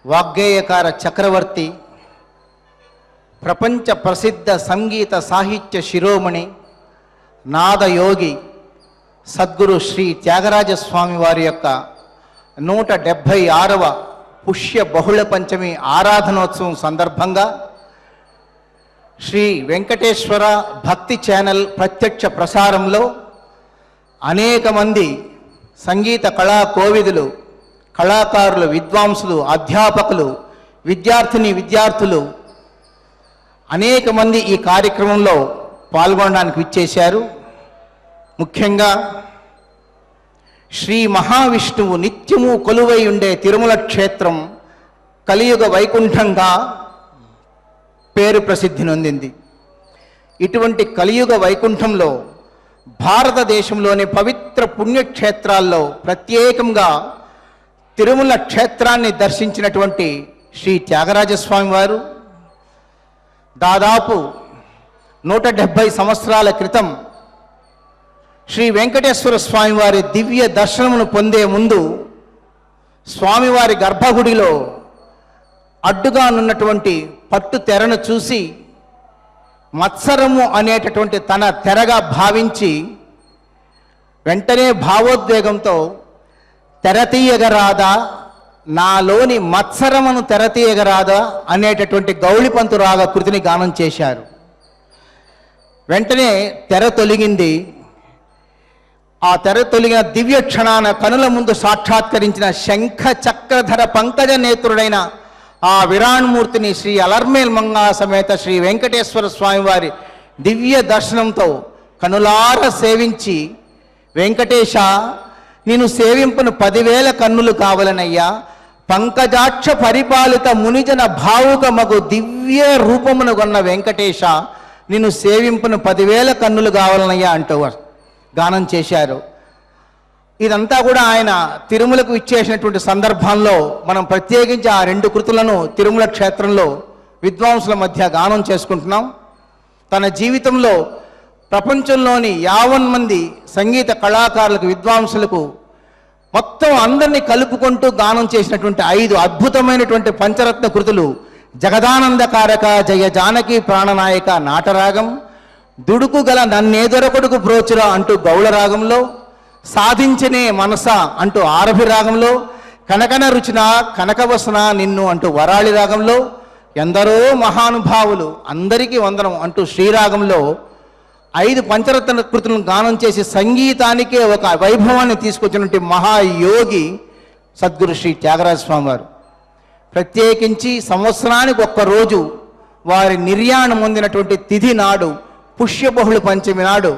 వాగ్గేయకార చక్రవర్తి, ప్రపంచ ప్రసిద్ధ సంగీత సాహిత్య శిరోమణి, నాదయోగి సద్గురు శ్రీ త్యాగరాజస్వామి వారి యొక్క 176వ పుష్య బహుళ పంచమి ఆరాధనోత్సవం సందర్భంగా శ్రీ వెంకటేశ్వర భక్తి ఛానల్ ప్రత్యక్ష ప్రసారంలో అనేక మంది సంగీత కళా కోవిదులు, కళాకారులు, విద్వాంసులు, అధ్యాపకులు, విద్యార్థులు అనేక మంది ఈ కార్యక్రమంలో పాల్గొనడానికి విచ్చేశారు. ముఖ్యంగా శ్రీ మహావిష్ణువు నిత్యము కొలువై ఉండే తిరుమల క్షేత్రం కలియుగ వైకుంఠంగా పేరు ప్రసిద్ధి నొందింది. ఇటువంటి కలియుగ వైకుంఠంలో భారతదేశంలోని పవిత్ర పుణ్యక్షేత్రాల్లో ప్రత్యేకంగా తిరుమల క్షేత్రాన్ని దర్శించినటువంటి శ్రీ త్యాగరాజస్వామి వారు దాదాపు 170 సంవత్సరాల క్రితం శ్రీ వెంకటేశ్వర స్వామి వారి దివ్య దర్శనమును పొందే ముందు స్వామివారి గర్భగుడిలో అడ్డుగా ఉన్నటువంటి పట్టు తెరను చూసి మత్సరము అనేటటువంటి తన తెరగా భావించి వెంటనే భావోద్వేగంతో తెరతీయగరాదా, నాలోని మత్సరమును తెరతీయగరాదా అనేటటువంటి గౌళిపంతు రాగ కృతిని గానం చేశారు. వెంటనే తెర తొలగింది. ఆ తెర తొలగిన దివ్య క్షణాన కనుల ముందు సాక్షాత్కరించిన శంఖ చక్రధర పంకజ నేత్రుడైన ఆ విరాణమూర్తిని శ్రీ అలర్మేల్ మంగా సమేత శ్రీ వెంకటేశ్వర స్వామి వారి దివ్య దర్శనంతో కనులార సేవించి, వెంకటేశ నేను సేవింపును 10,000 కన్నులు కావలనయ్యా, పంకజాక్ష పరిపాలిత మునిజన భావుక మగు దివ్య రూపమును కొన్న వెంకటేశ నిన్ను సేవింపును 10,000 కన్నులు కావాలనయ్యా అంటూ గానం చేశారు. ఇదంతా కూడా ఆయన తిరుమలకు ఇచ్చేసినటువంటి సందర్భంలో మనం ప్రత్యేకించి ఆ 2 కృతులను తిరుమల క్షేత్రంలో విద్వాంసుల మధ్య గానం చేసుకుంటున్నాం. తన జీవితంలో ప్రపంచంలోని 50 మంది సంగీత కళాకారులకు, విద్వాంసులకు మొత్తం అందరినీ కలుపుకుంటూ గానం చేసినటువంటి 5 అద్భుతమైనటువంటి పంచరత్న కృతులు జగదానందకారక జయ జానకి ప్రాణనాయక నాటరాగం, దుడుకు గల నన్నేదొరకొడుకు బ్రోచురా అంటూ గౌళ రాగంలో, సాధించనే మనస అంటూ ఆరభి రాగంలో, కనకన రుచిన కనకవసన నిన్ను అంటూ వరాళి రాగంలో, ఎందరో మహానుభావులు అందరికీ వందనం అంటూ శ్రీరాగంలో 5 పంచరత్న కృతులను గానం చేసి సంగీతానికే ఒక వైభవాన్ని తీసుకొచ్చినటువంటి మహాయోగి సద్గురు శ్రీ త్యాగరాజస్వామి వారు. ప్రత్యేకించి సంవత్సరానికి ఒక్కరోజు వారి నిర్యాణం పొందినటువంటి తిథి నాడు, పుష్యబహుళ పంచమి నాడు